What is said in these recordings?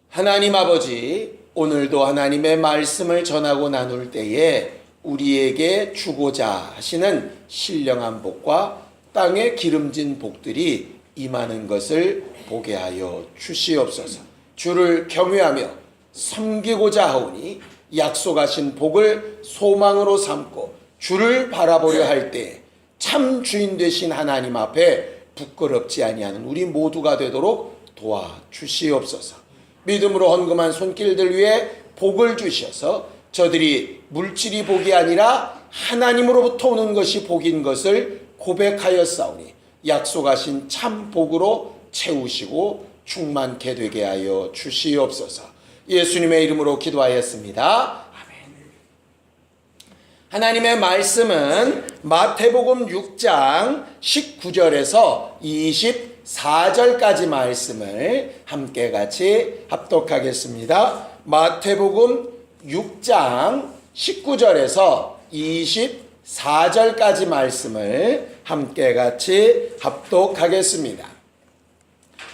하나님 아버지, 오늘도 하나님의 말씀을 전하고 나눌 때에 우리에게 주고자 하시는 신령한 복과 땅에 기름진 복들이 임하는 것을 보게 하여 주시옵소서. 주를 경외하며 섬기고자 하오니 약속하신 복을 소망으로 삼고 주를 바라보려 할 때 참 주인 되신 하나님 앞에 부끄럽지 아니하는 우리 모두가 되도록 도와주시옵소서. 믿음으로 헌금한 손길들 위에 복을 주셔서 저들이 물질이 복이 아니라 하나님으로부터 오는 것이 복인 것을 고백하였사오니 약속하신 참 복으로 채우시고 충만케 되게 하여 주시옵소서. 예수님의 이름으로 기도하였습니다. 하나님의 말씀은 마태복음 6장 19절에서 24절까지 말씀을 함께 같이 합독하겠습니다. 마태복음 6장 19절에서 24절까지 말씀을 함께 같이 합독하겠습니다.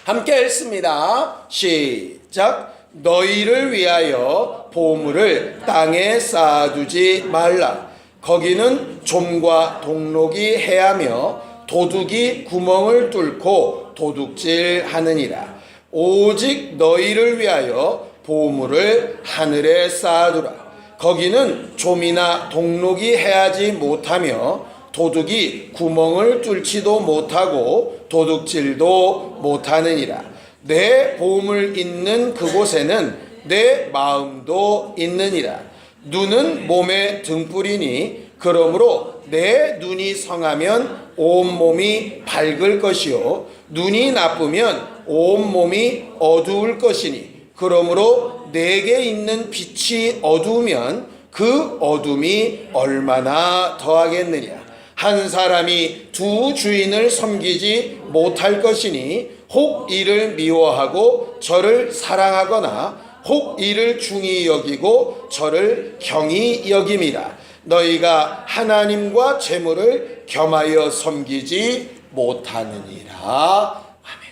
함께 읽습니다. 시작. 너희를 위하여 보물을 땅에 쌓아두지 말라. 거기는 좀과 동록이 해하며 도둑이 구멍을 뚫고 도둑질하느니라. 오직 너희를 위하여 보물을 하늘에 쌓아두라. 거기는 좀이나 동록이 해하지 못하며 도둑이 구멍을 뚫지도 못하고 도둑질도 못하느니라. 내 보물 있는 그곳에는 내 마음도 있느니라. 눈은 몸의 등불이니 그러므로 내 눈이 성하면 온몸이 밝을 것이요 눈이 나쁘면 온몸이 어두울 것이니 그러므로 내게 있는 빛이 어두우면 그 어둠이 얼마나 더하겠느냐. 한 사람이 두 주인을 섬기지 못할 것이니 혹 이를 미워하고 저를 사랑하거나 혹 이를 중히 여기고 저를 경히 여김이라. 너희가 하나님과 재물을 겸하여 섬기지 못하느니라. 아멘.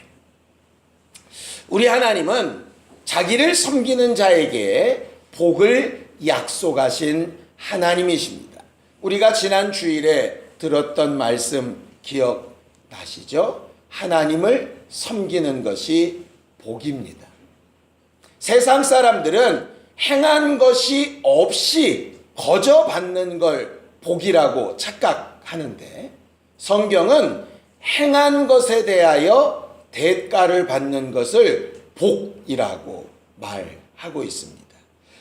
우리 하나님은 자기를 섬기는 자에게 복을 약속하신 하나님이십니다. 우리가 지난 주일에 들었던 말씀 기억나시죠? 하나님을 섬기는 것이 복입니다. 세상 사람들은 행한 것이 없이 거저 받는 걸 복이라고 착각하는데 성경은 행한 것에 대하여 대가를 받는 것을 복이라고 말하고 있습니다.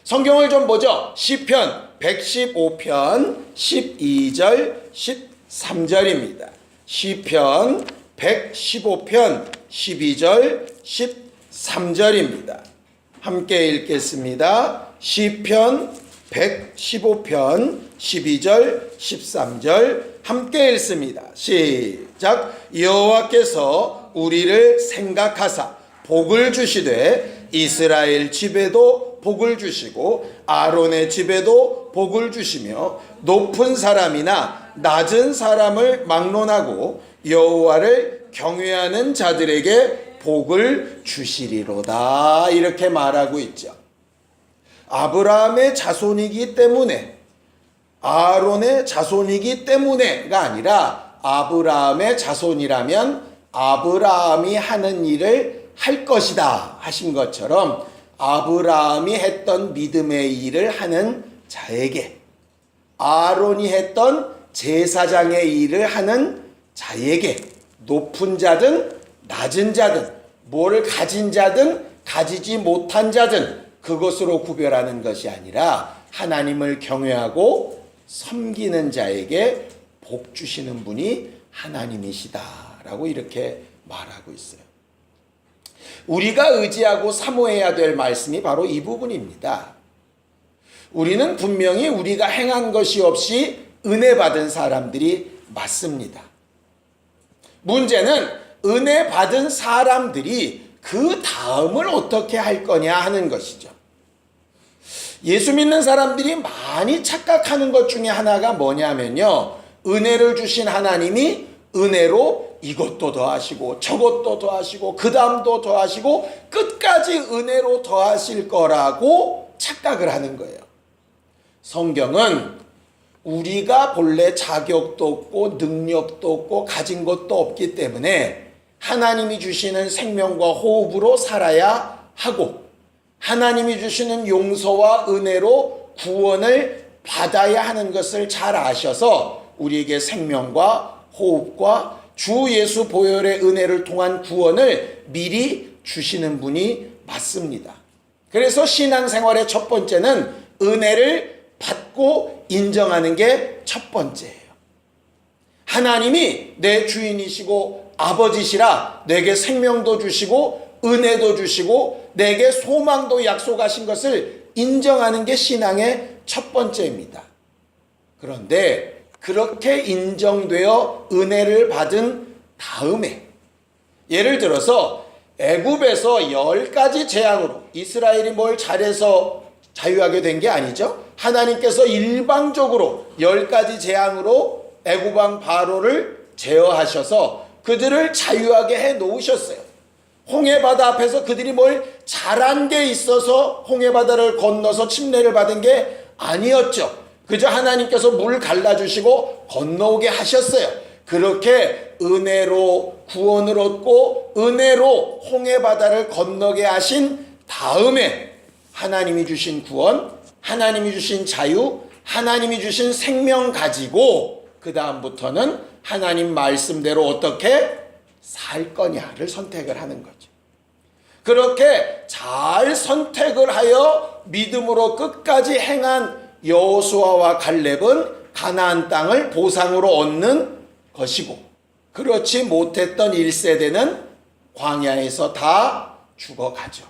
성경을 좀 보죠. 시편 115편 12절 13절입니다. 시편 115편 12절 13절입니다. 함께 읽겠습니다. 시편 115편 12절 13절 함께 읽습니다. 시작. 여호와께서 우리를 생각하사 복을 주시되 이스라엘 집에도 복을 주시고 아론의 집에도 복을 주시며 높은 사람이나 낮은 사람을 막론하고 여호와를 경외하는 자들에게 복을 주시리로다. 이렇게 말하고 있죠. 아브라함의 자손이기 때문에 아론의 자손이기 때문에가 아니라 아브라함의 자손이라면 아브라함이 하는 일을 할 것이다 하신 것처럼 아브라함이 했던 믿음의 일을 하는 자에게 아론이 했던 제사장의 일을 하는 자에게 높은 자든 낮은 자든 뭐를 가진 자든 가지지 못한 자든 그것으로 구별하는 것이 아니라 하나님을 경외하고 섬기는 자에게 복 주시는 분이 하나님이시다라고 이렇게 말하고 있어요. 우리가 의지하고 사모해야 될 말씀이 바로 이 부분입니다. 우리는 분명히 우리가 행한 것이 없이 은혜 받은 사람들이 맞습니다. 문제는 은혜 받은 사람들이 그 다음을 어떻게 할 거냐 하는 것이죠. 예수 믿는 사람들이 많이 착각하는 것 중에 하나가 뭐냐면요. 은혜를 주신 하나님이 은혜로 이것도 더하시고 저것도 더하시고 그 다음도 더하시고 끝까지 은혜로 더하실 거라고 착각을 하는 거예요. 성경은 우리가 본래 자격도 없고 능력도 없고 가진 것도 없기 때문에 하나님이 주시는 생명과 호흡으로 살아야 하고 하나님이 주시는 용서와 은혜로 구원을 받아야 하는 것을 잘 아셔서 우리에게 생명과 호흡과 주 예수 보혈의 은혜를 통한 구원을 미리 주시는 분이 맞습니다. 그래서 신앙생활의 첫 번째는 은혜를 받고 인정하는 게 첫 번째예요. 하나님이 내 주인이시고 아버지시라 내게 생명도 주시고 은혜도 주시고 내게 소망도 약속하신 것을 인정하는 게 신앙의 첫 번째입니다. 그런데 그렇게 인정되어 은혜를 받은 다음에 예를 들어서 애굽에서 10가지 재앙으로 이스라엘이 뭘 잘해서 자유하게 된 게 아니죠. 하나님께서 일방적으로 10가지 재앙으로 애굽 왕 바로를 제어하셔서 그들을 자유하게 해 놓으셨어요. 홍해바다 앞에서 그들이 뭘 잘한 게 있어서 홍해바다를 건너서 침례를 받은 게 아니었죠. 그저 하나님께서 물 갈라주시고 건너오게 하셨어요. 그렇게 은혜로 구원을 얻고 은혜로 홍해바다를 건너게 하신 다음에 하나님이 주신 구원, 하나님이 주신 자유, 하나님이 주신 생명 가지고 그 다음부터는 하나님 말씀대로 어떻게 살 거냐를 선택을 하는 거죠. 그렇게 잘 선택을 하여 믿음으로 끝까지 행한 여호수아와 갈렙은 가나안 땅을 보상으로 얻는 것이고 그렇지 못했던 1세대는 광야에서 다 죽어가죠.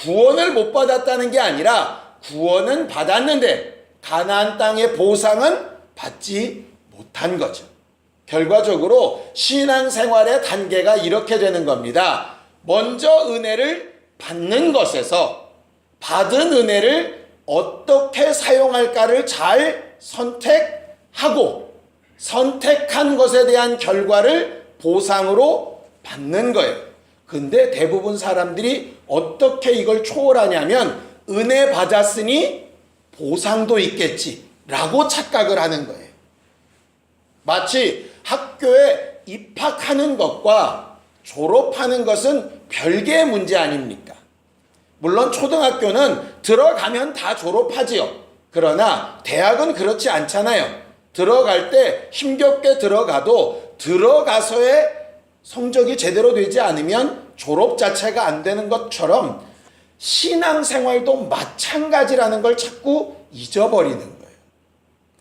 구원을 못 받았다는 게 아니라 구원은 받았는데 가나안 땅의 보상은 받지 못한 거죠. 결과적으로 신앙생활의 단계가 이렇게 되는 겁니다. 먼저 은혜를 받는 것에서 받은 은혜를 어떻게 사용할까를 잘 선택하고 선택한 것에 대한 결과를 보상으로 받는 거예요. 근데 대부분 사람들이 어떻게 이걸 초월하냐면 은혜 받았으니 보상도 있겠지라고 착각을 하는 거예요. 마치 학교에 입학하는 것과 졸업하는 것은 별개의 문제 아닙니까? 물론 초등학교는 들어가면 다 졸업하지요. 그러나 대학은 그렇지 않잖아요. 들어갈 때 힘겹게 들어가도 들어가서의 성적이 제대로 되지 않으면 졸업 자체가 안 되는 것처럼 신앙생활도 마찬가지라는 걸 자꾸 잊어버리는 거예요.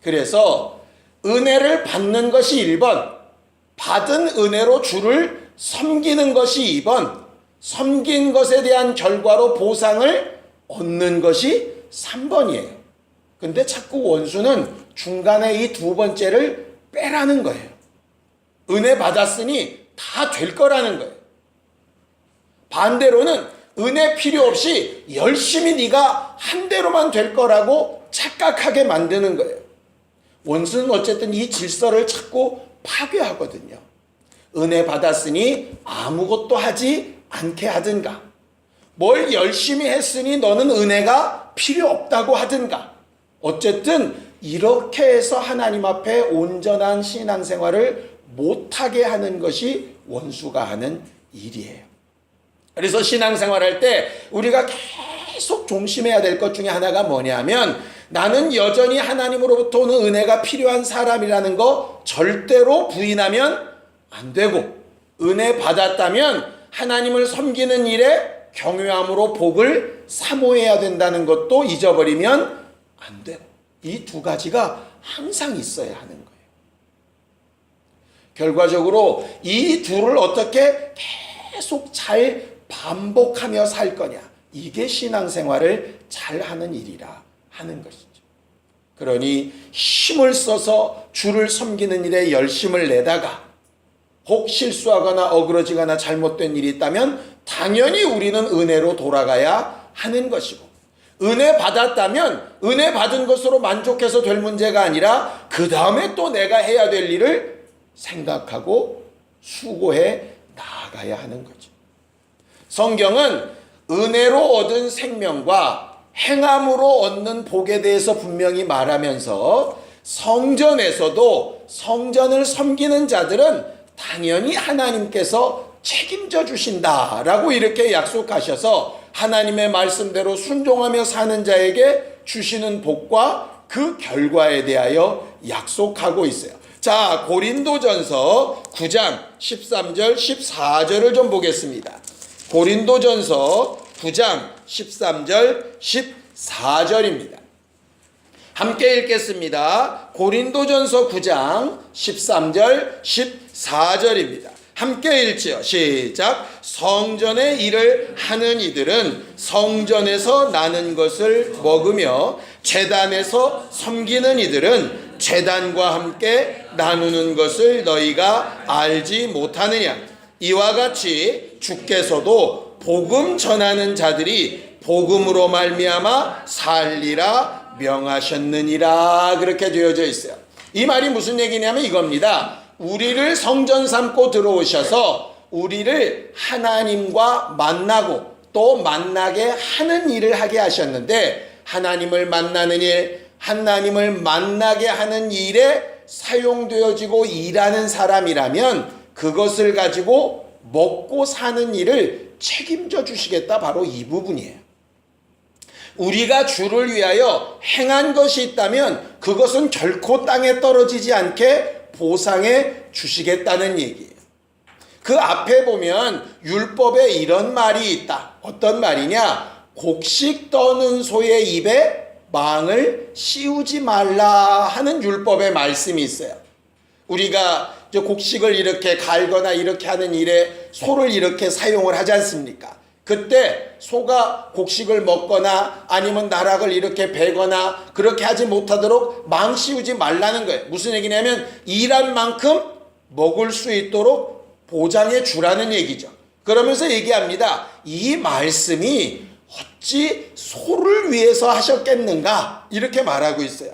그래서 은혜를 받는 것이 1번, 받은 은혜로 주를 섬기는 것이 2번, 섬긴 것에 대한 결과로 보상을 얻는 것이 3번이에요. 근데 자꾸 원수는 중간에 이 두 번째를 빼라는 거예요. 은혜 받았으니 다 될 거라는 거예요. 반대로는 은혜 필요 없이 열심히 네가 한 대로만 될 거라고 착각하게 만드는 거예요. 원수는 어쨌든 이 질서를 자꾸 파괴하거든요. 은혜 받았으니 아무것도 하지 않게 하든가, 뭘 열심히 했으니 너는 은혜가 필요 없다고 하든가, 어쨌든 이렇게 해서 하나님 앞에 온전한 신앙생활을 못하게 하는 것이 원수가 하는 일이에요. 그래서 신앙생활할 때 우리가 계속 조심해야 될 것 중에 하나가 뭐냐면 나는 여전히 하나님으로부터 오는 은혜가 필요한 사람이라는 거 절대로 부인하면 안 되고, 은혜 받았다면 하나님을 섬기는 일에 경외함으로 복을 사모해야 된다는 것도 잊어버리면 안 되고, 이 두 가지가 항상 있어야 하는 거예요. 결과적으로 이 둘을 어떻게 계속 잘 반복하며 살 거냐, 이게 신앙생활을 잘하는 일이라 하는 것이죠. 그러니 힘을 써서 주를 섬기는 일에 열심을 내다가 혹 실수하거나 어그러지거나 잘못된 일이 있다면 당연히 우리는 은혜로 돌아가야 하는 것이고, 은혜 받았다면 은혜 받은 것으로 만족해서 될 문제가 아니라 그 다음에 또 내가 해야 될 일을 생각하고 수고해 나아가야 하는 거죠. 성경은 은혜로 얻은 생명과 행함으로 얻는 복에 대해서 분명히 말하면서 성전에서도 성전을 섬기는 자들은 당연히 하나님께서 책임져 주신다라고 이렇게 약속하셔서 하나님의 말씀대로 순종하며 사는 자에게 주시는 복과 그 결과에 대하여 약속하고 있어요. 자, 고린도전서 9장 13절 14절을 좀 보겠습니다. 고린도전서 9장 13절 14절입니다. 함께 읽겠습니다. 고린도전서 9장 13절 14절입니다. 함께 읽지요. 시작. 성전의 일을 하는 이들은 성전에서 나는 것을 먹으며 제단에서 섬기는 이들은 제단과 함께 나누는 것을 너희가 알지 못하느냐. 이와 같이 주께서도 복음 전하는 자들이 복음으로 말미암아 살리라 명하셨느니라. 그렇게 되어져 있어요. 이 말이 무슨 얘기냐면 이겁니다. 우리를 성전 삼고 들어오셔서 우리를 하나님과 만나고 또 만나게 하는 일을 하게 하셨는데, 하나님을 만나는 일, 하나님을 만나게 하는 일에 사용되어지고 일하는 사람이라면 그것을 가지고 먹고 사는 일을 책임져 주시겠다. 바로 이 부분이에요. 우리가 주를 위하여 행한 것이 있다면 그것은 결코 땅에 떨어지지 않게 보상해 주시겠다는 얘기예요. 그 앞에 보면 율법에 이런 말이 있다. 어떤 말이냐? 곡식 떠는 소의 입에 망을 씌우지 말라 하는 율법의 말씀이 있어요. 우리가 곡식을 이렇게 갈거나 이렇게 하는 일에 소를 이렇게 사용을 하지 않습니까? 그때 소가 곡식을 먹거나 아니면 나락을 이렇게 베거나 그렇게 하지 못하도록 망 씌우지 말라는 거예요. 무슨 얘기냐면 일한 만큼 먹을 수 있도록 보장해 주라는 얘기죠. 그러면서 얘기합니다. 이 말씀이 어찌 소를 위해서 하셨겠는가? 이렇게 말하고 있어요.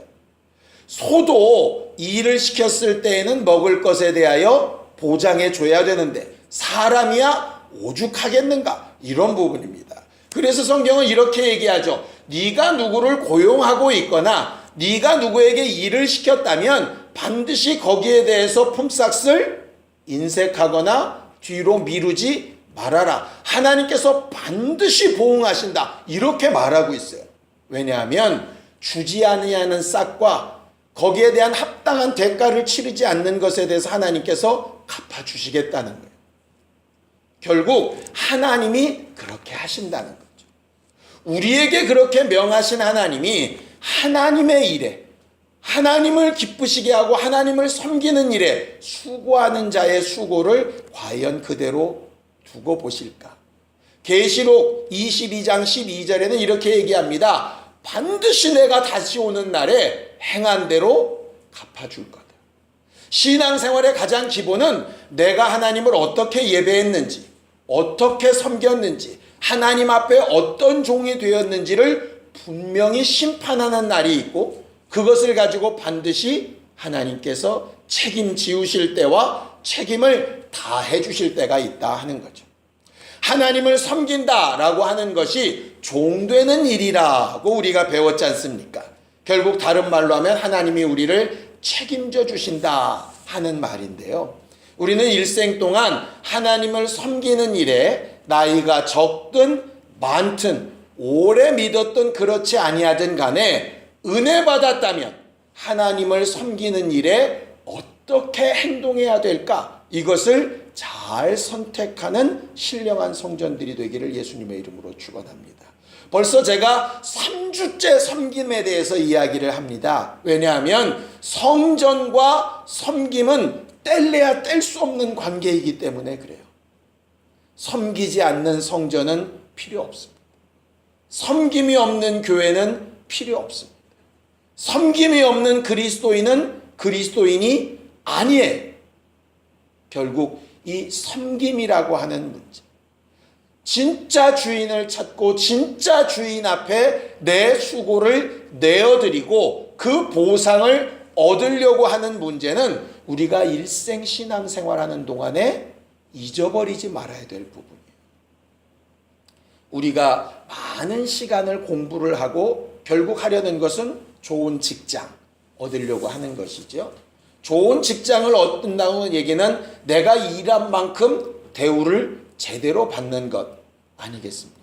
소도 일을 시켰을 때에는 먹을 것에 대하여 보장해 줘야 되는데 사람이야 오죽하겠는가? 이런 부분입니다. 그래서 성경은 이렇게 얘기하죠. 네가 누구를 고용하고 있거나 네가 누구에게 일을 시켰다면 반드시 거기에 대해서 품삯을 인색하거나 뒤로 미루지 말아라. 하나님께서 반드시 보응하신다. 이렇게 말하고 있어요. 왜냐하면 주지 아니하는 싹과 거기에 대한 합당한 대가를 치르지 않는 것에 대해서 하나님께서 갚아주시겠다는 거예요. 결국 하나님이 그렇게 하신다는 거죠. 우리에게 그렇게 명하신 하나님이 하나님의 일에, 하나님을 기쁘시게 하고 하나님을 섬기는 일에 수고하는 자의 수고를 과연 그대로 두고 보실까? 계시록 22장 12절에는 이렇게 얘기합니다. 반드시 내가 다시 오는 날에 행한 대로 갚아줄 거다. 신앙생활의 가장 기본은 내가 하나님을 어떻게 예배했는지, 어떻게 섬겼는지, 하나님 앞에 어떤 종이 되었는지를 분명히 심판하는 날이 있고 그것을 가지고 반드시 하나님께서 책임지우실 때와 책임을 다해 주실 때가 있다 하는 거죠. 하나님을 섬긴다라고 하는 것이 종되는 일이라고 우리가 배웠지 않습니까? 결국 다른 말로 하면 하나님이 우리를 책임져 주신다 하는 말인데요. 우리는 일생 동안 하나님을 섬기는 일에 나이가 적든 많든 오래 믿었든 그렇지 아니하든 간에 은혜 받았다면 하나님을 섬기는 일에 어떻게 행동해야 될까? 이것을 잘 선택하는 신령한 성전들이 되기를 예수님의 이름으로 축원합니다. 벌써 제가 3주째 섬김에 대해서 이야기를 합니다. 왜냐하면 성전과 섬김은 뗄래야 뗄 수 없는 관계이기 때문에 그래요. 섬기지 않는 성전은 필요 없습니다. 섬김이 없는 교회는 필요 없습니다. 섬김이 없는 그리스도인은 그리스도인이 아니에요. 결국 이 섬김이라고 하는 문제, 진짜 주인을 찾고 진짜 주인 앞에 내 수고를 내어드리고 그 보상을 얻으려고 하는 문제는 우리가 일생 신앙생활하는 동안에 잊어버리지 말아야 될 부분이에요. 우리가 많은 시간을 공부를 하고 결국 하려는 것은 좋은 직장 얻으려고 하는 것이죠. 좋은 직장을 얻는다는 얘기는 내가 일한 만큼 대우를 제대로 받는 것 아니겠습니까?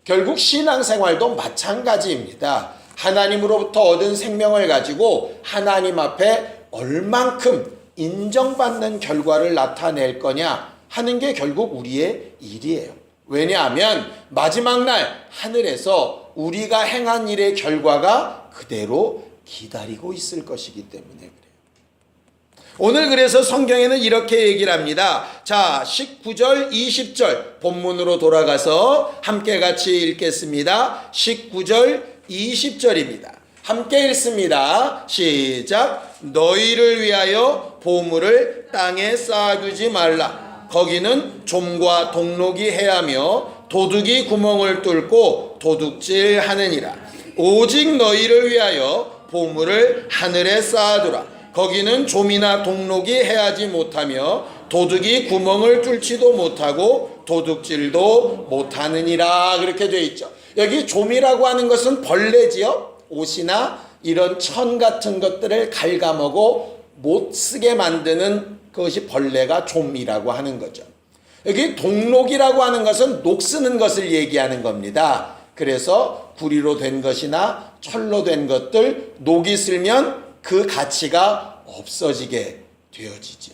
결국 신앙생활도 마찬가지입니다. 하나님으로부터 얻은 생명을 가지고 하나님 앞에 얼만큼 인정받는 결과를 나타낼 거냐 하는 게 결국 우리의 일이에요. 왜냐하면 마지막 날 하늘에서 우리가 행한 일의 결과가 그대로 기다리고 있을 것이기 때문에 그래요. 오늘 그래서 성경에는 이렇게 얘기를 합니다. 자, 19절, 20절 본문으로 돌아가서 함께 같이 읽겠습니다. 19절, 20절입니다. 함께 읽습니다. 시작. 너희를 위하여 보물을 땅에 쌓아두지 말라. 거기는 좀과 동록이 해하며 도둑이 구멍을 뚫고 도둑질하느니라. 오직 너희를 위하여 보물을 하늘에 쌓아두라. 거기는 좀이나 동록이 해하지 못하며 도둑이 구멍을 뚫지도 못하고 도둑질도 못하느니라. 그렇게 되어 있죠. 여기 좀이라고 하는 것은 벌레지요. 옷이나 이런 천 같은 것들을 갉아먹어 못 쓰게 만드는 그것이 벌레가 좀이라고 하는 거죠. 여기 동록이라고 하는 것은 녹 쓰는 것을 얘기하는 겁니다. 그래서 구리로 된 것이나 철로 된 것들 녹이 슬면 그 가치가 없어지게 되어지죠.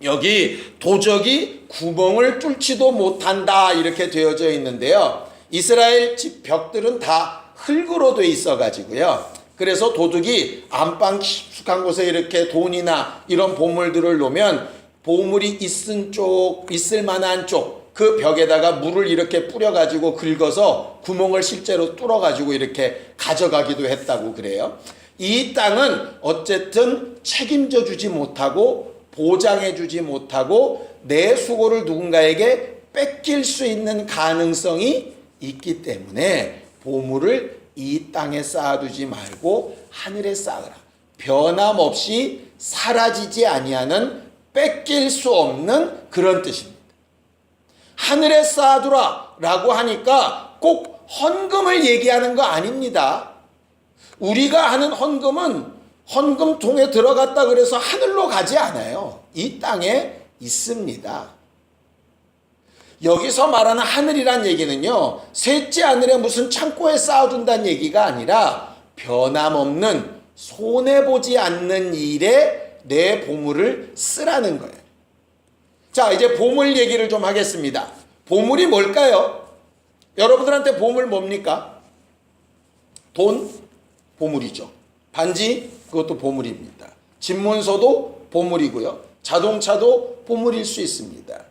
여기 도적이 구멍을 뚫지도 못한다 이렇게 되어져 있는데요. 이스라엘 집 벽들은 다 흙으로 돼 있어 가지고요. 그래서 도둑이 안방 깊숙한 곳에 이렇게 돈이나 이런 보물들을 놓으면 보물이 있을 만한 쪽 그 벽에다가 물을 이렇게 뿌려 가지고 긁어서 구멍을 실제로 뚫어 가지고 이렇게 가져가기도 했다고 그래요. 이 땅은 어쨌든 책임져 주지 못하고 보장해 주지 못하고 내 수고를 누군가에게 뺏길 수 있는 가능성이 있기 때문에 보물을 이 땅에 쌓아두지 말고 하늘에 쌓으라. 변함없이 사라지지 아니하는 뺏길 수 없는 그런 뜻입니다. 하늘에 쌓아두라 라고 하니까 꼭 헌금을 얘기하는 거 아닙니다. 우리가 하는 헌금은 헌금통에 들어갔다 그래서 하늘로 가지 않아요. 이 땅에 있습니다. 여기서 말하는 하늘이란 얘기는요, 셋째 하늘에 무슨 창고에 쌓아둔다는 얘기가 아니라 변함없는 손해보지 않는 일에 내 보물을 쓰라는 거예요. 자, 이제 보물 얘기를 좀 하겠습니다. 보물이 뭘까요? 여러분들한테 보물 뭡니까? 돈? 보물이죠. 반지? 그것도 보물입니다. 집문서도 보물이고요. 자동차도 보물일 수 있습니다.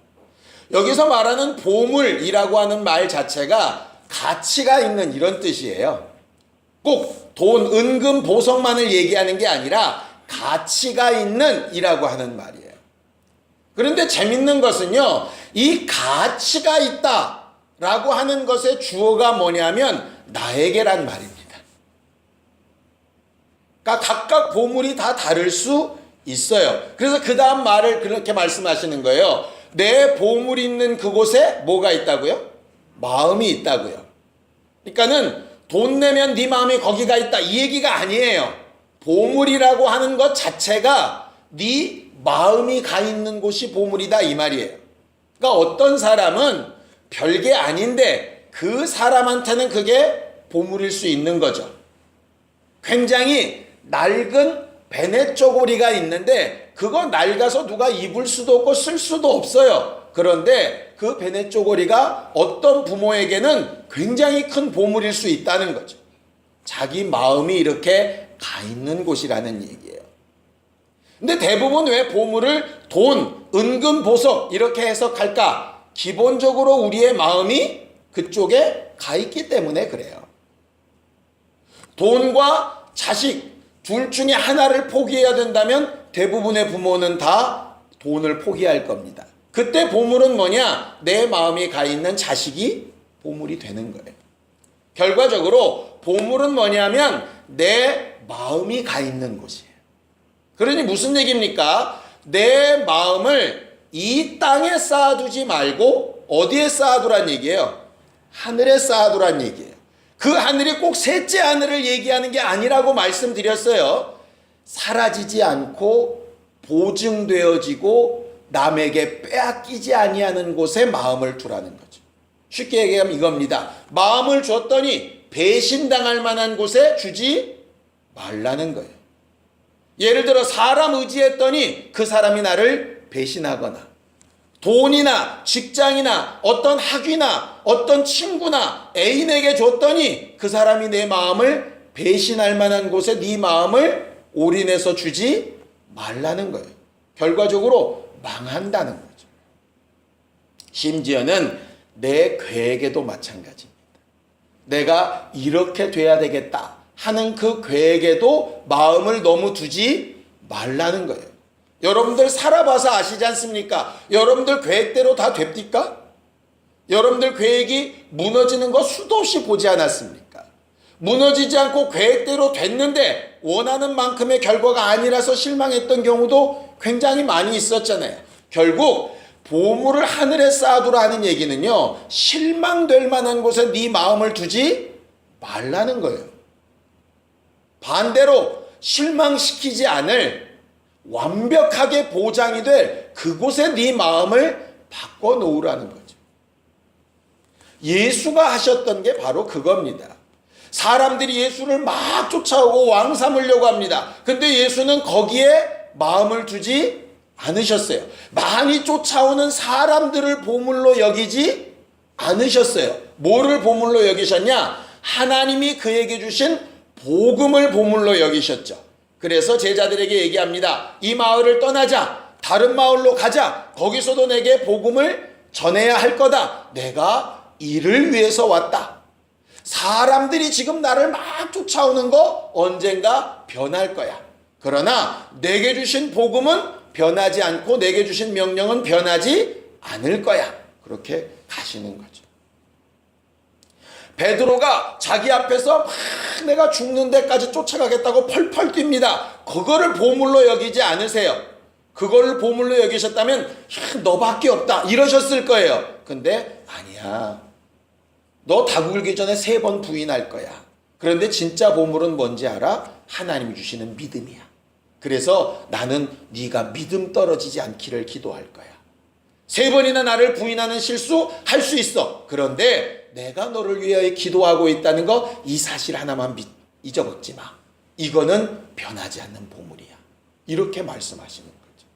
여기서 말하는 보물이라고 하는 말 자체가 가치가 있는 이런 뜻이에요. 꼭 돈, 은금, 보석만을 얘기하는 게 아니라 가치가 있는 이라고 하는 말이에요. 그런데 재밌는 것은요, 이 가치가 있다라고 하는 것의 주어가 뭐냐면 나에게란 말입니다. 그러니까 각각 보물이 다 다를 수 있어요. 그래서 그 다음 말을 그렇게 말씀하시는 거예요. 내 보물 있는 그곳에 뭐가 있다고요? 마음이 있다고요. 그러니까는 돈 내면 네 마음이 거기가 있다 이 얘기가 아니에요. 보물이라고 하는 것 자체가 네 마음이 가 있는 곳이 보물이다 이 말이에요. 그러니까 어떤 사람은 별게 아닌데 그 사람한테는 그게 보물일 수 있는 거죠. 굉장히 낡은 베네 쪼고리가 있는데 그거 낡아서 누가 입을 수도 없고 쓸 수도 없어요. 그런데 그 베네 쪼고리가 어떤 부모에게는 굉장히 큰 보물일 수 있다는 거죠. 자기 마음이 이렇게 가 있는 곳이라는 얘기예요. 근데 대부분 왜 보물을 돈, 은금, 보석 이렇게 해석할까? 기본적으로 우리의 마음이 그쪽에 가 있기 때문에 그래요. 돈과 자식 둘 중에 하나를 포기해야 된다면 대부분의 부모는 다 돈을 포기할 겁니다. 그때 보물은 뭐냐? 내 마음이 가 있는 자식이 보물이 되는 거예요. 결과적으로 보물은 뭐냐면 내 마음이 가 있는 곳이에요. 그러니 무슨 얘기입니까? 내 마음을 이 땅에 쌓아두지 말고 어디에 쌓아두란 얘기예요? 하늘에 쌓아두란 얘기예요. 그 하늘이 꼭 셋째 하늘을 얘기하는 게 아니라고 말씀드렸어요. 사라지지 않고 보증되어지고 남에게 빼앗기지 아니하는 곳에 마음을 두라는 거죠. 쉽게 얘기하면 이겁니다. 마음을 줬더니 배신당할 만한 곳에 주지 말라는 거예요. 예를 들어 사람 의지했더니 그 사람이 나를 배신하거나, 돈이나 직장이나 어떤 학위나 어떤 친구나 애인에게 줬더니 그 사람이 내 마음을 배신할 만한 곳에 네 마음을 올인해서 주지 말라는 거예요. 결과적으로 망한다는 거죠. 심지어는 내 계획에도 마찬가지입니다. 내가 이렇게 돼야 되겠다 하는 그 계획에도 마음을 너무 두지 말라는 거예요. 여러분들 살아봐서 아시지 않습니까? 여러분들 계획대로 다 됩니까? 여러분들 계획이 무너지는 거 수도 없이 보지 않았습니까? 무너지지 않고 계획대로 됐는데 원하는 만큼의 결과가 아니라서 실망했던 경우도 굉장히 많이 있었잖아요. 결국 보물을 하늘에 쌓아두라 하는 얘기는요, 실망될 만한 곳에 네 마음을 두지 말라는 거예요. 반대로 실망시키지 않을 완벽하게 보장이 될 그곳에 네 마음을 바꿔놓으라는 거죠. 예수가 하셨던 게 바로 그겁니다. 사람들이 예수를 막 쫓아오고 왕 삼으려고 합니다. 근데 예수는 거기에 마음을 두지 않으셨어요. 많이 쫓아오는 사람들을 보물로 여기지 않으셨어요. 뭐를 보물로 여기셨냐? 하나님이 그에게 주신 복음을 보물로 여기셨죠. 그래서 제자들에게 얘기합니다. 이 마을을 떠나자. 다른 마을로 가자. 거기서도 내게 복음을 전해야 할 거다. 내가 이를 위해서 왔다. 사람들이 지금 나를 막 쫓아오는 거 언젠가 변할 거야. 그러나 내게 주신 복음은 변하지 않고 내게 주신 명령은 변하지 않을 거야. 그렇게 가시는 거죠. 베드로가 자기 앞에서 막 내가 죽는 데까지 쫓아가겠다고 펄펄 뜁니다. 그거를 보물로 여기지 않으세요. 그걸 보물로 여기셨다면 너밖에 없다 이러셨을 거예요. 근데 아니야. 너 다 굴기 전에 3번 부인할 거야. 그런데 진짜 보물은 뭔지 알아? 하나님이 주시는 믿음이야. 그래서 나는 네가 믿음 떨어지지 않기를 기도할 거야. 3번이나 나를 부인하는 실수 할 수 있어. 그런데 내가 너를 위하여 기도하고 있다는 거 이 사실 하나만 잊어먹지 마. 이거는 변하지 않는 보물이야. 이렇게 말씀하시는 거죠.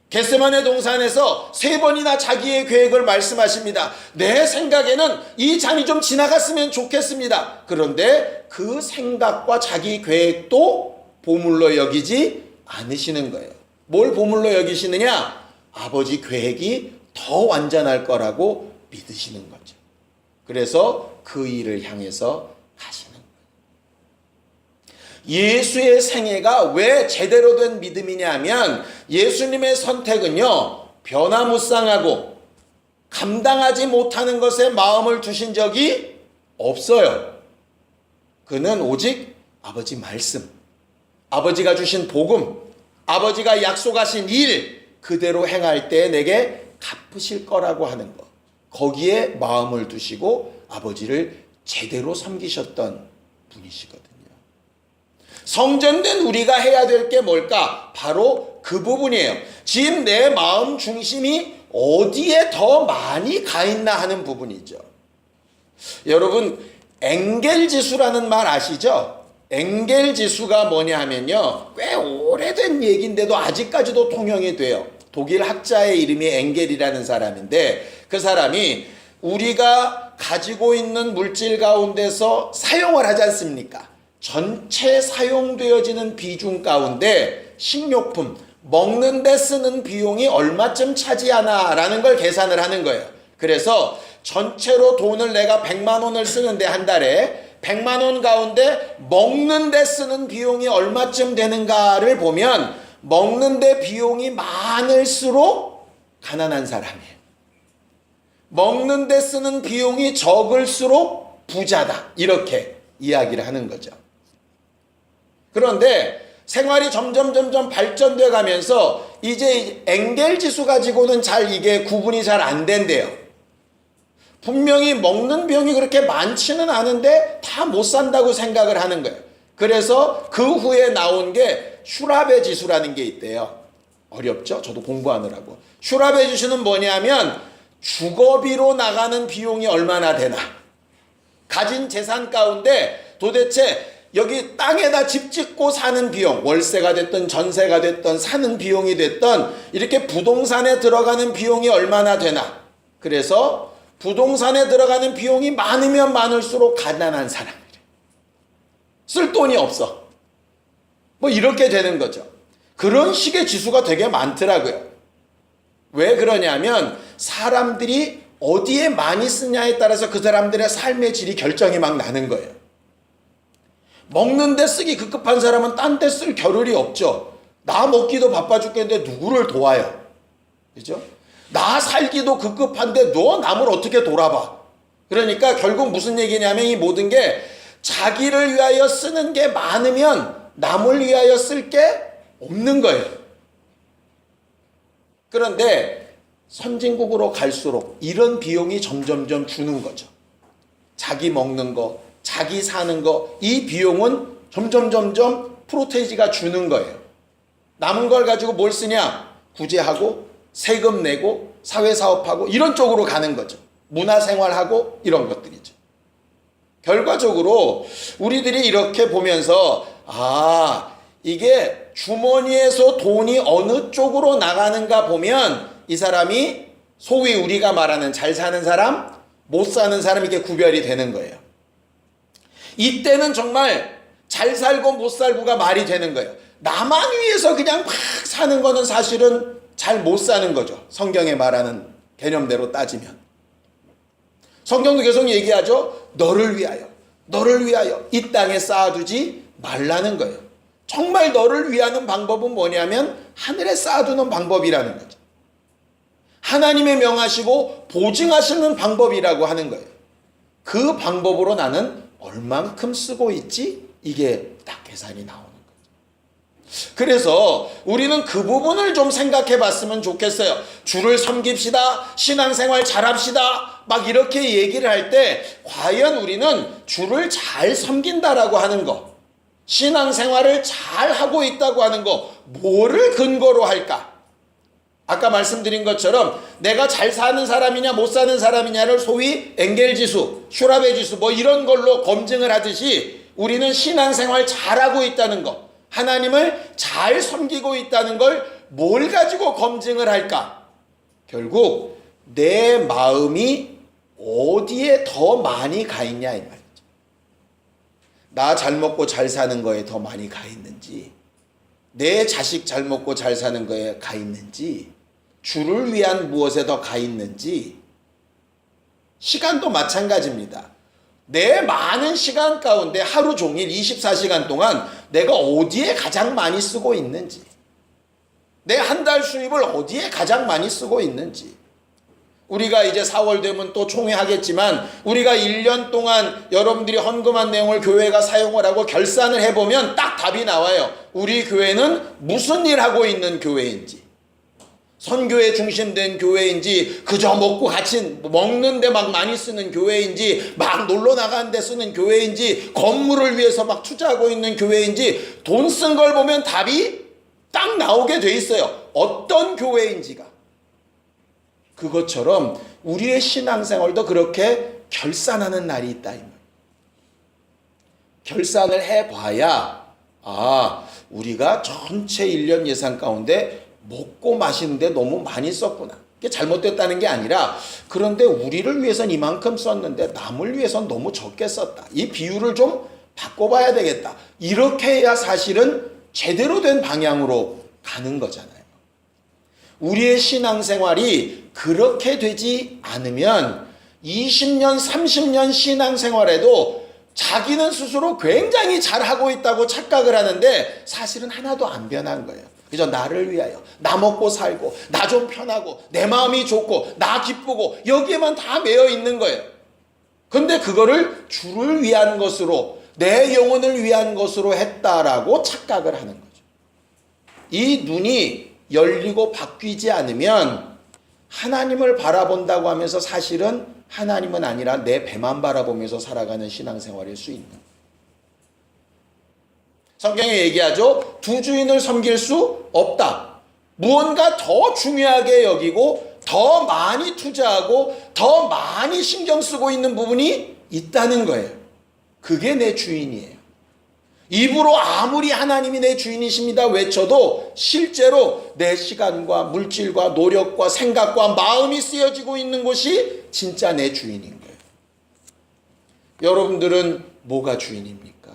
겟세마네 동산에서 3번이나 자기의 계획을 말씀하십니다. 내 생각에는 이 잠이 좀 지나갔으면 좋겠습니다. 그런데 그 생각과 자기 계획도 보물로 여기지 않으시는 거예요. 뭘 보물로 여기시느냐? 아버지 계획이 더 완전할 거라고 믿으시는 거죠. 그래서 그 일을 향해서 가시는 거예요. 예수의 생애가 왜 제대로 된 믿음이냐면 예수님의 선택은요, 변화무쌍하고 감당하지 못하는 것에 마음을 두신 적이 없어요. 그는 오직 아버지 말씀, 아버지가 주신 복음, 아버지가 약속하신 일 그대로 행할 때 내게 갚으실 거라고 하는 것, 거기에 마음을 두시고 아버지를 제대로 섬기셨던 분이시거든요. 성전된 우리가 해야 될 게 뭘까? 바로 그 부분이에요. 지금 내 마음 중심이 어디에 더 많이 가 있나 하는 부분이죠. 여러분, 엥겔지수라는 말 아시죠? 엥겔지수가 뭐냐 하면요, 꽤 오래된 얘기인데도 아직까지도 통용이 돼요. 독일 학자의 이름이 엥겔이라는 사람인데, 그 사람이 우리가 가지고 있는 물질 가운데서 사용을 하지 않습니까? 전체 사용되어지는 비중 가운데 식료품, 먹는 데 쓰는 비용이 얼마쯤 차지하나라는 걸 계산을 하는 거예요. 그래서 전체로 돈을 내가 100만 원을 쓰는데 한 달에 100만 원 가운데 먹는 데 쓰는 비용이 얼마쯤 되는가를 보면 먹는 데 비용이 많을수록 가난한 사람이에요. 먹는 데 쓰는 비용이 적을수록 부자다. 이렇게 이야기를 하는 거죠. 그런데 생활이 점점 발전돼 가면서 이제 엔겔 지수 가지고는 잘 이게 구분이 잘 안 된대요. 분명히 먹는 병이 그렇게 많지는 않은데 다 못 산다고 생각을 하는 거예요. 그래서 그 후에 나온 게 슈라베 지수라는 게 있대요. 어렵죠? 저도 공부하느라고. 슈라베 지수는 뭐냐면 주거비로 나가는 비용이 얼마나 되나. 가진 재산 가운데 도대체 여기 땅에다 집 짓고 사는 비용, 월세가 됐든 전세가 됐든 사는 비용이 됐든 이렇게 부동산에 들어가는 비용이 얼마나 되나. 그래서 부동산에 들어가는 비용이 많으면 많을수록 가난한 사람이래. 쓸 돈이 없어. 뭐 이렇게 되는 거죠. 그런 식의 지수가 되게 많더라고요. 왜 그러냐면 사람들이 어디에 많이 쓰냐에 따라서 그 사람들의 삶의 질이 결정이 막 나는 거예요. 먹는 데 쓰기 급급한 사람은 딴 데 쓸 겨를이 없죠. 나 먹기도 바빠 죽겠는데 누구를 도와요? 그죠? 나 살기도 급급한데 너 남을 어떻게 돌아봐? 그러니까 결국 무슨 얘기냐면 이 모든 게 자기를 위하여 쓰는 게 많으면 남을 위하여 쓸 게 없는 거예요. 그런데 선진국으로 갈수록 이런 비용이 점점점 주는 거죠. 자기 먹는 거, 자기 사는 거, 이 비용은 점점 프로테이지가 주는 거예요. 남은 걸 가지고 뭘 쓰냐? 구제하고 세금 내고 사회사업하고 이런 쪽으로 가는 거죠. 문화생활하고 이런 것들이죠. 결과적으로 우리들이 이렇게 보면서 이게 주머니에서 돈이 어느 쪽으로 나가는가 보면 이 사람이 소위 우리가 말하는 잘 사는 사람, 못 사는 사람 이게 구별이 되는 거예요. 이때는 정말 잘 살고 못 살고가 말이 되는 거예요. 나만 위해서 그냥 막 사는 거는 사실은 잘 못 사는 거죠. 성경에 말하는 개념대로 따지면. 성경도 계속 얘기하죠. 너를 위하여 이 땅에 쌓아두지 말라는 거예요. 정말 너를 위하는 방법은 뭐냐면 하늘에 쌓아두는 방법이라는 거죠. 하나님의 명하시고 보증하시는 방법이라고 하는 거예요. 그 방법으로 나는 얼만큼 쓰고 있지? 이게 딱 계산이 나오는 거죠. 그래서 우리는 그 부분을 좀 생각해 봤으면 좋겠어요. 주를 섬깁시다. 신앙생활 잘합시다. 막 이렇게 얘기를 할 때 과연 우리는 주를 잘 섬긴다라고 하는 거, 신앙생활을 잘 하고 있다고 하는 거, 뭐를 근거로 할까? 아까 말씀드린 것처럼 내가 잘 사는 사람이냐 못 사는 사람이냐를 소위 엔겔지수, 슈라베지수 뭐 이런 걸로 검증을 하듯이 우리는 신앙생활 잘하고 있다는 거, 하나님을 잘 섬기고 있다는 걸 뭘 가지고 검증을 할까? 결국 내 마음이 어디에 더 많이 가 있냐 이 말이죠. 나 잘 먹고 잘 사는 거에 더 많이 가 있는지, 내 자식 잘 먹고 잘 사는 거에 가 있는지, 주를 위한 무엇에 더 가 있는지. 시간도 마찬가지입니다. 내 많은 시간 가운데 하루 종일 24시간 동안 내가 어디에 가장 많이 쓰고 있는지, 내 한 달 수입을 어디에 가장 많이 쓰고 있는지. 우리가 이제 4월 되면 또 총회하겠지만 우리가 1년 동안 여러분들이 헌금한 내용을 교회가 사용을 하고 결산을 해보면 딱 답이 나와요. 우리 교회는 무슨 일 하고 있는 교회인지, 선교에 중심된 교회인지, 그저 먹고 같이 먹는데 막 많이 쓰는 교회인지, 막 놀러 나가는데 쓰는 교회인지, 건물을 위해서 막 투자하고 있는 교회인지, 돈 쓴 걸 보면 답이 딱 나오게 돼 있어요. 어떤 교회인지가. 그것처럼 우리의 신앙생활도 그렇게 결산하는 날이 있다 이 말이에요. 결산을 해봐야 우리가 전체 1년 예산 가운데 먹고 마시는데 너무 많이 썼구나. 그게 잘못됐다는 게 아니라, 그런데 우리를 위해서는 이만큼 썼는데 남을 위해서는 너무 적게 썼다. 이 비율을 좀 바꿔봐야 되겠다. 이렇게 해야 사실은 제대로 된 방향으로 가는 거잖아요. 우리의 신앙생활이 그렇게 되지 않으면 20년, 30년 신앙생활에도 자기는 스스로 굉장히 잘하고 있다고 착각을 하는데 사실은 하나도 안 변한 거예요. 그저 나를 위하여, 나 먹고 살고, 나 좀 편하고, 내 마음이 좋고, 나 기쁘고, 여기에만 다 매여 있는 거예요. 근데 그거를 주를 위한 것으로, 내 영혼을 위한 것으로 했다라고 착각을 하는 거죠. 이 눈이 열리고 바뀌지 않으면 하나님을 바라본다고 하면서 사실은 하나님은 아니라 내 배만 바라보면서 살아가는 신앙생활일 수 있는. 성경에 얘기하죠. 두 주인을 섬길 수 없다. 무언가 더 중요하게 여기고 더 많이 투자하고 더 많이 신경 쓰고 있는 부분이 있다는 거예요. 그게 내 주인이에요. 입으로 아무리 하나님이 내 주인이십니다 외쳐도 실제로 내 시간과 물질과 노력과 생각과 마음이 쓰여지고 있는 곳이 진짜 내 주인인 거예요. 여러분들은 뭐가 주인입니까?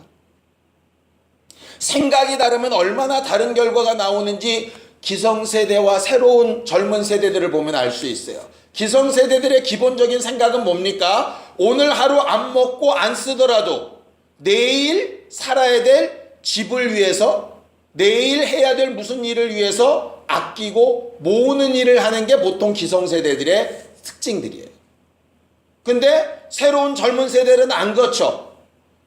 생각이 다르면 얼마나 다른 결과가 나오는지 기성세대와 새로운 젊은 세대들을 보면 알 수 있어요. 기성세대들의 기본적인 생각은 뭡니까? 오늘 하루 안 먹고 안 쓰더라도 내일 살아야 될 집을 위해서, 내일 해야 될 무슨 일을 위해서 아끼고 모으는 일을 하는 게 보통 기성세대들의 특징들이에요. 근데 새로운 젊은 세대는 안 그렇죠.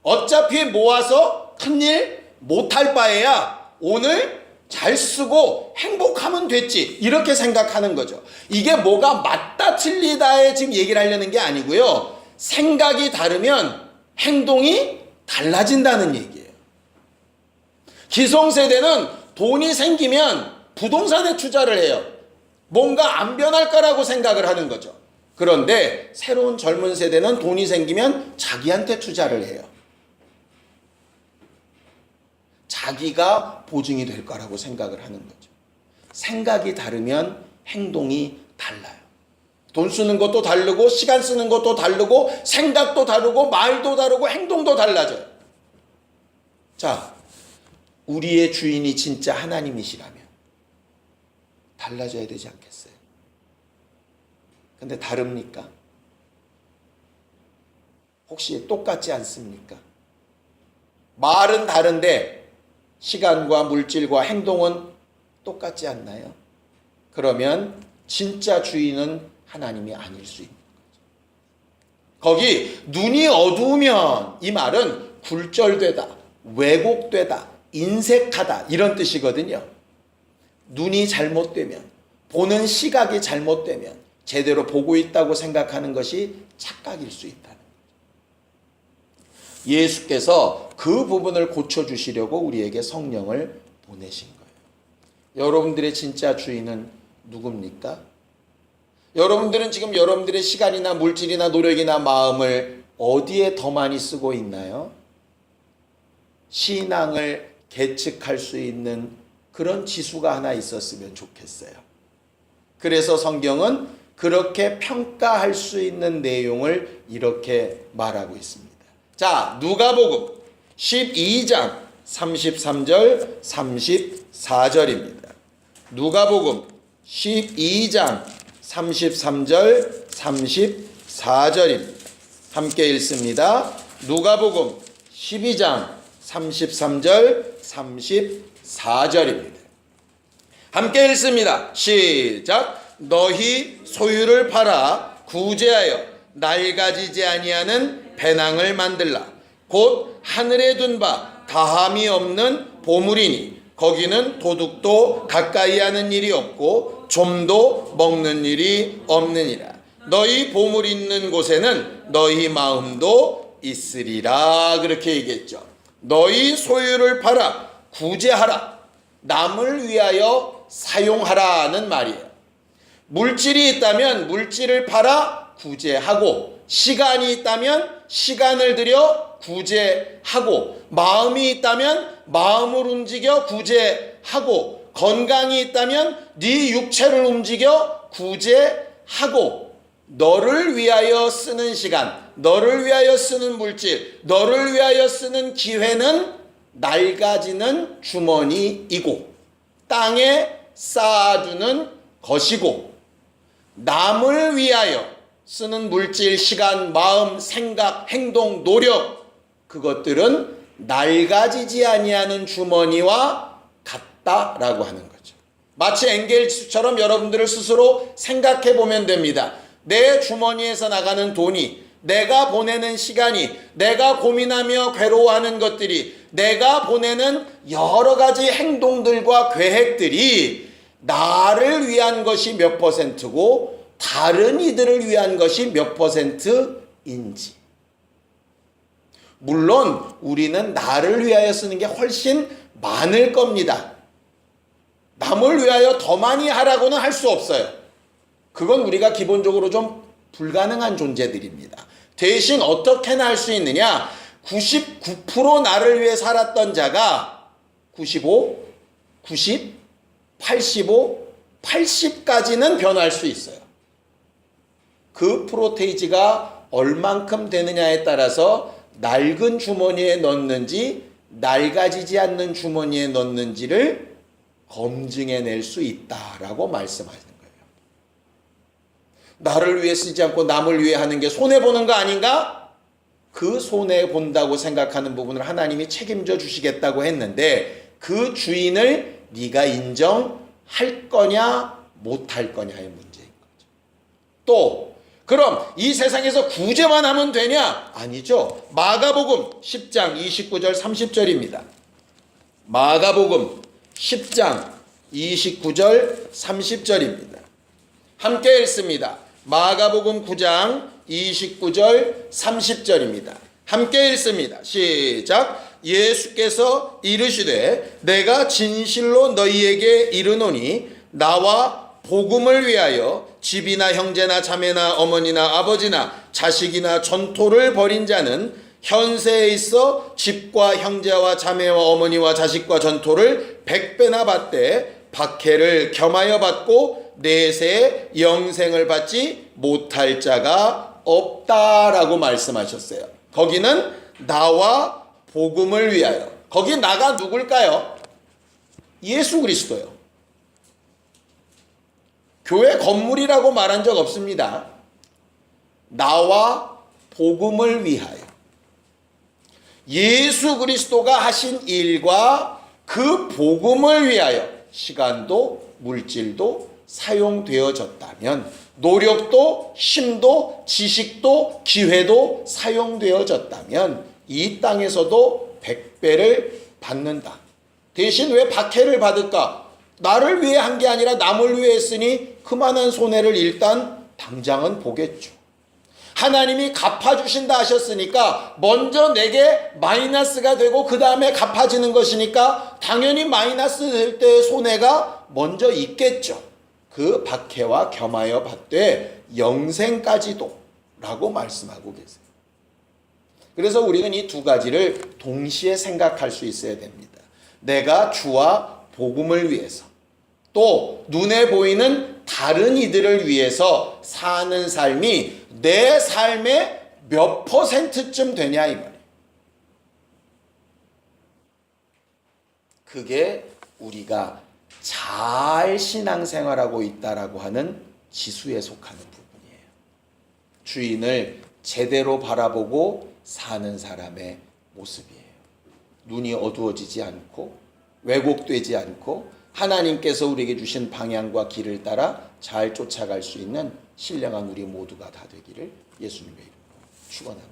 어차피 모아서 큰일 못할 바에야 오늘 잘 쓰고 행복하면 됐지, 이렇게 생각하는 거죠. 이게 뭐가 맞다 틀리다에 지금 얘기를 하려는 게 아니고요. 생각이 다르면 행동이 달라진다는 얘기예요. 기성세대는 돈이 생기면 부동산에 투자를 해요. 뭔가 안 변할 거라고 생각을 하는 거죠. 그런데 새로운 젊은 세대는 돈이 생기면 자기한테 투자를 해요. 자기가 보증이 될 거라고 생각을 하는 거죠. 생각이 다르면 행동이 달라요. 돈 쓰는 것도 다르고 시간 쓰는 것도 다르고 생각도 다르고 말도 다르고 행동도 달라져요. 자, 우리의 주인이 진짜 하나님이시라면 달라져야 되지 않겠어요? 근데 다릅니까? 혹시 똑같지 않습니까? 말은 다른데 시간과 물질과 행동은 똑같지 않나요? 그러면 진짜 주인은 하나님이 아닐 수 있는 거죠. 거기 눈이 어두우면 이 말은 굴절되다, 왜곡되다, 인색하다 이런 뜻이거든요. 눈이 잘못되면, 보는 시각이 잘못되면 제대로 보고 있다고 생각하는 것이 착각일 수 있다는 거죠. 예수께서 그 부분을 고쳐주시려고 우리에게 성령을 보내신 거예요. 여러분들의 진짜 주인은 누굽니까? 여러분들은 지금 여러분들의 시간이나 물질이나 노력이나 마음을 어디에 더 많이 쓰고 있나요? 신앙을 계측할 수 있는 그런 지수가 하나 있었으면 좋겠어요. 그래서 성경은 그렇게 평가할 수 있는 내용을 이렇게 말하고 있습니다. 자, 누가복음 12장 33절 34절입니다. 누가복음 12장 33절 34절입니다. 함께 읽습니다. 누가복음 12장 33절 34절입니다. 함께 읽습니다. 시작. 너희 소유를 팔아 구제하여 낡아지지 아니하는 배낭을 만들라. 곧 하늘에 둔 바 다함이 없는 보물이니 거기는 도둑도 가까이 하는 일이 없고 좀도 먹는 일이 없느니라. 너희 보물 있는 곳에는 너희 마음도 있으리라. 그렇게 얘기했죠. 너희 소유를 팔아 구제하라. 남을 위하여 사용하라는 말이에요. 물질이 있다면 물질을 팔아 구제하고, 시간이 있다면 시간을 들여 구제하고, 마음이 있다면 마음을 움직여 구제하고, 건강이 있다면 네 육체를 움직여 구제하고, 너를 위하여 쓰는 시간, 너를 위하여 쓰는 물질, 너를 위하여 쓰는 기회는 낡아지는 주머니이고 땅에 쌓아두는 것이고, 남을 위하여 쓰는 물질, 시간, 마음, 생각, 행동, 노력, 그것들은 낡아지지 아니하는 주머니와 같다라고 하는 거죠. 마치 엥겔스처럼 여러분들을 스스로 생각해 보면 됩니다. 내 주머니에서 나가는 돈이, 내가 보내는 시간이, 내가 고민하며 괴로워하는 것들이, 내가 보내는 여러 가지 행동들과 계획들이 나를 위한 것이 몇 퍼센트고 다른 이들을 위한 것이 몇 퍼센트인지. 물론 우리는 나를 위하여 쓰는 게 훨씬 많을 겁니다. 남을 위하여 더 많이 하라고는 할 수 없어요. 그건 우리가 기본적으로 좀 불가능한 존재들입니다. 대신 어떻게나 할 수 있느냐? 99% 나를 위해 살았던 자가 95, 90, 85, 80까지는 변할 수 있어요. 그 프로테이지가 얼만큼 되느냐에 따라서 낡은 주머니에 넣는지 낡아지지 않는 주머니에 넣는지를 검증해낼 수 있다라고 말씀하시는 거예요. 나를 위해 쓰지 않고 남을 위해 하는 게 손해보는 거 아닌가? 그 손해본다고 생각하는 부분을 하나님이 책임져 주시겠다고 했는데 그 주인을 네가 인정할 거냐 못할 거냐의 문제인 거죠. 또 그럼 이 세상에서 구제만 하면 되냐? 아니죠. 마가복음 10장 29절 30절입니다. 마가복음 10장 29절 30절입니다. 함께 읽습니다. 마가복음 9장 29절 30절입니다. 함께 읽습니다. 시작. 예수께서 이르시되 내가 진실로 너희에게 이르노니 나와 복음을 위하여 집이나 형제나 자매나 어머니나 아버지나 자식이나 전토를 벌인 자는 현세에 있어 집과 형제와 자매와 어머니와 자식과 전토를 100배나 받되 박해를 겸하여 받고 내세에 영생을 받지 못할 자가 없다라고 말씀하셨어요. 거기는 나와 복음을 위하여. 거기 나가 누굴까요? 예수 그리스도요. 교회 건물이라고 말한 적 없습니다. 나와 복음을 위하여. 예수 그리스도가 하신 일과 그 복음을 위하여 시간도 물질도 사용되어졌다면, 노력도 힘도 지식도 기회도 사용되어졌다면 이 땅에서도 100배를 받는다. 대신 왜 박해를 받을까? 나를 위해 한 게 아니라 남을 위해 했으니 그만한 손해를 일단 당장은 보겠죠. 하나님이 갚아주신다 하셨으니까 먼저 내게 마이너스가 되고 그 다음에 갚아지는 것이니까 당연히 마이너스 될 때의 손해가 먼저 있겠죠. 그 박해와 겸하여 받되 영생까지도 라고 말씀하고 계세요. 그래서 우리는 이 두 가지를 동시에 생각할 수 있어야 됩니다. 내가 주와 복음을 위해서 또 눈에 보이는 다른 이들을 위해서 사는 삶이 내 삶의 몇 퍼센트쯤 되냐 이 말이에요. 그게 우리가 잘 신앙생활하고 있다라고 하는 지수에 속하는 부분이에요. 주인을 제대로 바라보고 사는 사람의 모습이에요. 눈이 어두워지지 않고 왜곡되지 않고 하나님께서 우리에게 주신 방향과 길을 따라 잘 쫓아갈 수 있는 신령한 우리 모두가 다 되기를 예수님의 이름으로 축원합니다.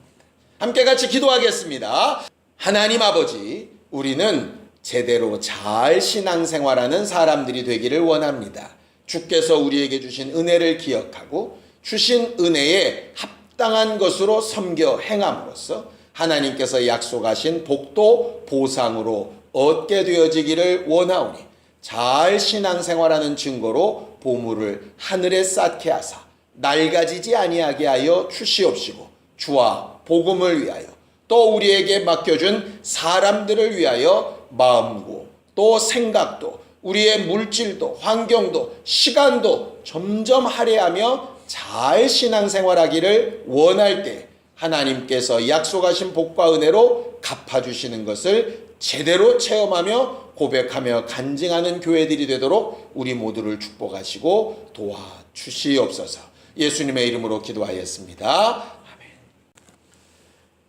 함께 같이 기도하겠습니다. 하나님 아버지, 우리는 제대로 잘 신앙생활하는 사람들이 되기를 원합니다. 주께서 우리에게 주신 은혜를 기억하고 주신 은혜에 합당한 것으로 섬겨 행함으로써 하나님께서 약속하신 복도 보상으로 얻게 되어지기를 원하오니 잘 신앙생활하는 증거로 보물을 하늘에 쌓게 하사 낡아지지 아니하게 하여 주시옵시고 주와 복음을 위하여 또 우리에게 맡겨준 사람들을 위하여 마음고 또 생각도 우리의 물질도 환경도 시간도 점점 할애하며 잘 신앙생활하기를 원할 때 하나님께서 약속하신 복과 은혜로 갚아주시는 것을 제대로 체험하며 고백하며 간증하는 교회들이 되도록 우리 모두를 축복하시고 도와주시옵소서. 예수님의 이름으로 기도하였습니다. 아멘.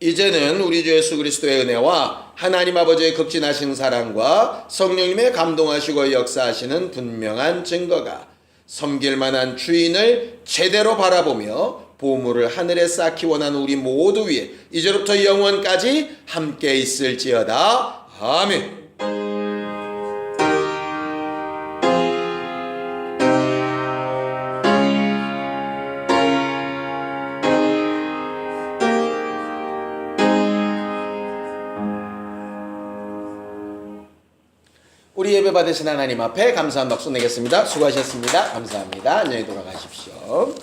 이제는 우리 주 예수 그리스도의 은혜와 하나님 아버지의 극진하신 사랑과 성령님의 감동하시고 역사하시는 분명한 증거가 섬길 만한 주인을 제대로 바라보며 보물을 하늘에 쌓기 원하는 우리 모두 위에 이제부터 영원까지 함께 있을지어다. 아멘. 우리 예배 받으신 하나님 앞에 감사한 박수 내겠습니다. 수고하셨습니다. 감사합니다. 안녕히 돌아가십시오.